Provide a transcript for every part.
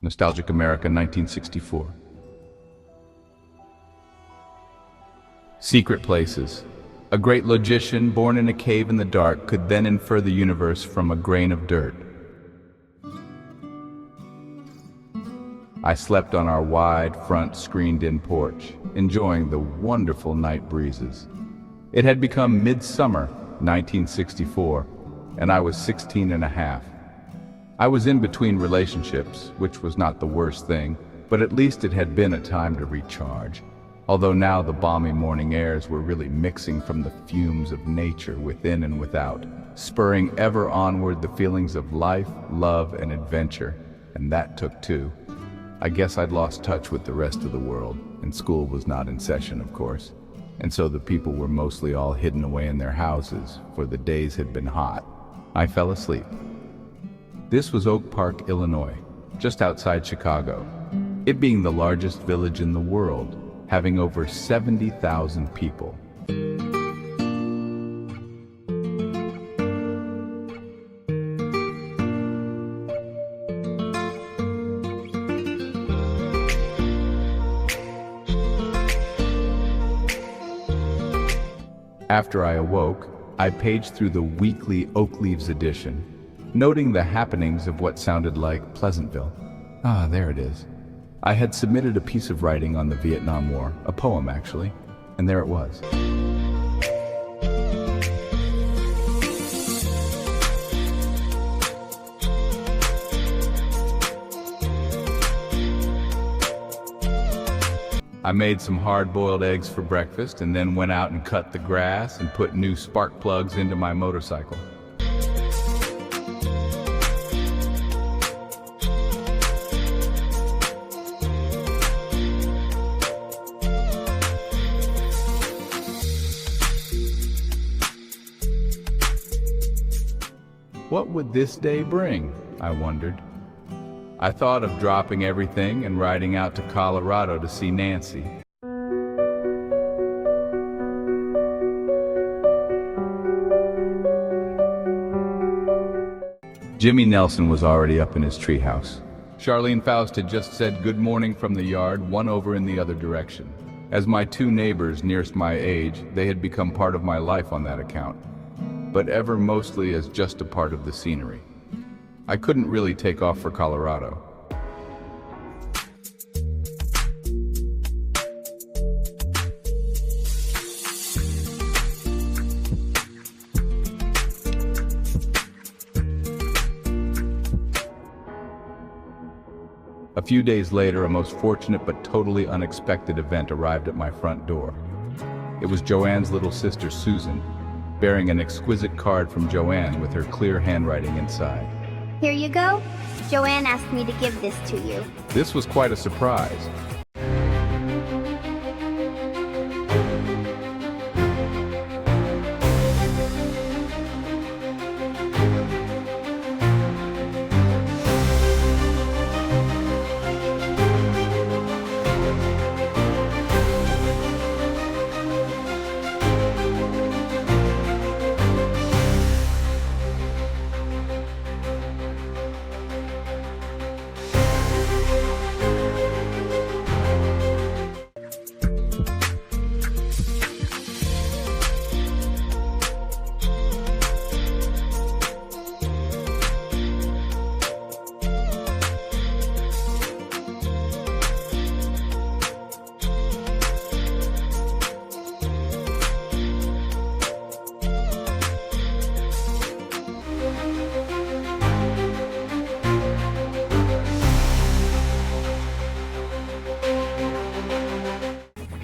Nostalgic America, 1964. Secret places. A great logician born in a cave in the dark could then infer the universe from a grain of dirt. I slept on our wide front screened-in porch, enjoying the wonderful night breezes. It had become midsummer, 1964, and I was 16 and a half. I was in between relationships, which was not the worst thing, but at least it had been a time to recharge. Although now the balmy morning airs were really mixing from the fumes of nature within and without, spurring ever onward the feelings of life, love, and adventure, and that took two. I guess I'd lost touch with the rest of the world, and school was not in session, of course. And so the people were mostly all hidden away in their houses, for the days had been hot. I fell asleep. This was Oak Park, Illinois, just outside Chicago, it being the largest village in the world, having over 70,000 people. After I awoke, I paged through the weekly Oak Leaves edition, noting the happenings of what sounded like Pleasantville. Ah, there it is. I had submitted a piece of writing on the Vietnam War, a poem actually, and there it was. I made some hard-boiled eggs for breakfast and then went out and cut the grass and put new spark plugs into my motorcycle. What would this day bring? I wondered. I thought of dropping everything and riding out to Colorado to see Nancy. Jimmy Nelson was already up in his treehouse. Charlene Faust had just said good morning from the yard, one over in the other direction. As my two neighbors nearest my age, they had become part of my life on that account, but ever mostly as just a part of the scenery. I couldn't really take off for Colorado. A few days later, a most fortunate but totally unexpected event arrived at my front door. It was Joanne's little sister, Susan, bearing an exquisite card from Joanne with her clear handwriting inside. Here you go. Joanne asked me to give this to you. This was quite a surprise.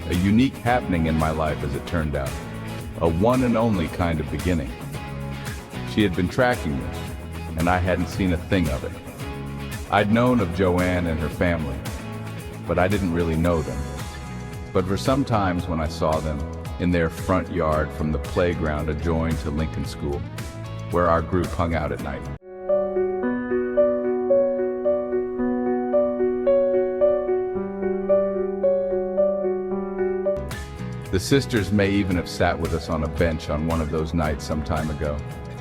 A unique happening in my life as it turned out. A one and only kind of beginning. She had been tracking me, and I hadn't seen a thing of it. I'd known of Joanne and her family, but I didn't really know them. But for some times when I saw them in their front yard from the playground adjoining to Lincoln School, where our group hung out at night. The sisters may even have sat with us on a bench on one of those nights some time ago,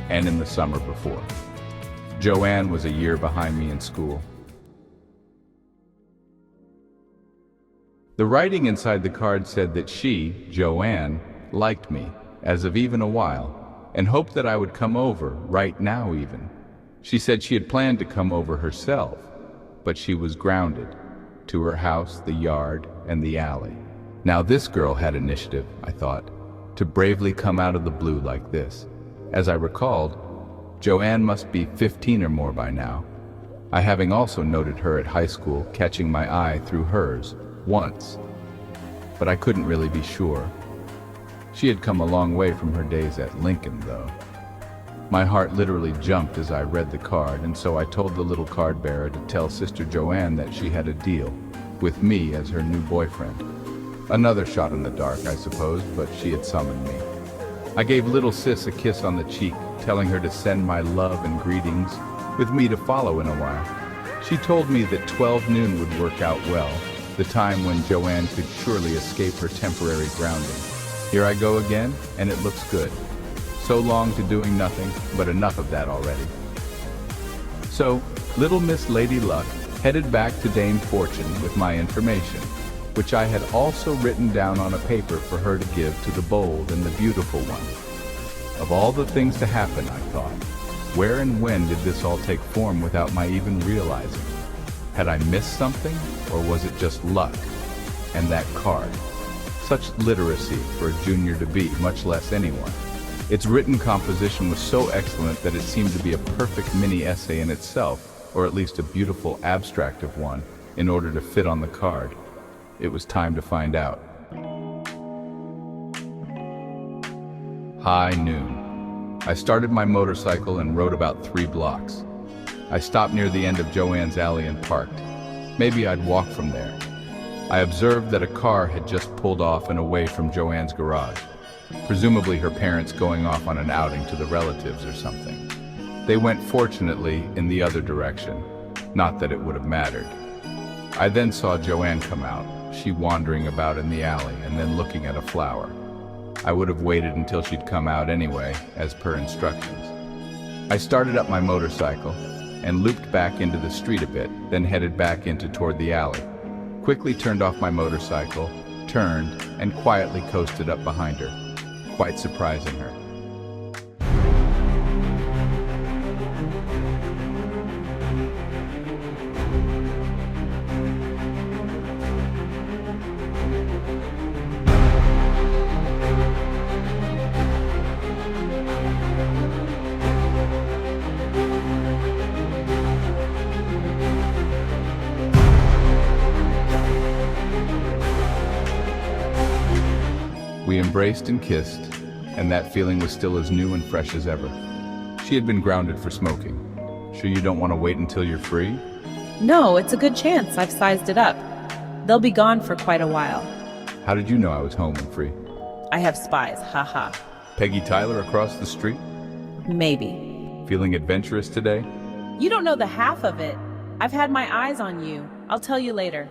and in the summer before. Joanne was a year behind me in school. The writing inside the card said that she, Joanne, liked me, as of even a while, and hoped that I would come over, right now even. She said she had planned to come over herself, but she was grounded to her house, the yard, and the alley. Now this girl had initiative, I thought, to bravely come out of the blue like this. As I recalled, Joanne must be 15 or more by now, I having also noted her at high school catching my eye through hers once, but I couldn't really be sure. She had come a long way from her days at Lincoln, though. My heart literally jumped as I read the card, and so I told the little card bearer to tell Sister Joanne that she had a deal, with me as her new boyfriend. Another shot in the dark, I suppose, but she had summoned me. I gave little sis a kiss on the cheek, telling her to send my love and greetings, with me to follow in a while. She told me that 12 noon would work out well, the time when Joanne could surely escape her temporary grounding. Here I go again, and it looks good. So long to doing nothing, but enough of that already. So, little Miss Lady Luck headed back to Dame Fortune with my information, which I had also written down on a paper for her to give to the bold and the beautiful one. Of all the things to happen, I thought, where and when did this all take form without my even realizing? Had I missed something, or was it just luck? And that card. Such literacy for a junior to be, much less anyone. Its written composition was so excellent that it seemed to be a perfect mini essay in itself, or at least a beautiful abstract of one, in order to fit on the card. It was time to find out. High noon. I started my motorcycle and rode about 3 blocks. I stopped near the end of Joanne's alley and parked. Maybe I'd walk from there. I observed that a car had just pulled off and away from Joanne's garage. Presumably her parents going off on an outing to the relatives or something. They went, fortunately, in the other direction. Not that it would have mattered. I then saw Joanne come out, she wandering about in the alley and then looking at a flower. I would have waited until she'd come out anyway, as per instructions. I started up my motorcycle and looped back into the street a bit, then headed back toward the alley. Quickly turned off my motorcycle, turned, and quietly coasted up behind her, quite surprising her. We embraced and kissed, and that feeling was still as new and fresh as ever. She had been grounded for smoking. Sure you don't want to wait until you're free? No, it's a good chance. I've sized it up. They'll be gone for quite a while. How did you know I was home and free? I have spies, haha. Peggy Tyler across the street? Maybe. Feeling adventurous today? You don't know the half of it. I've had my eyes on you. I'll tell you later.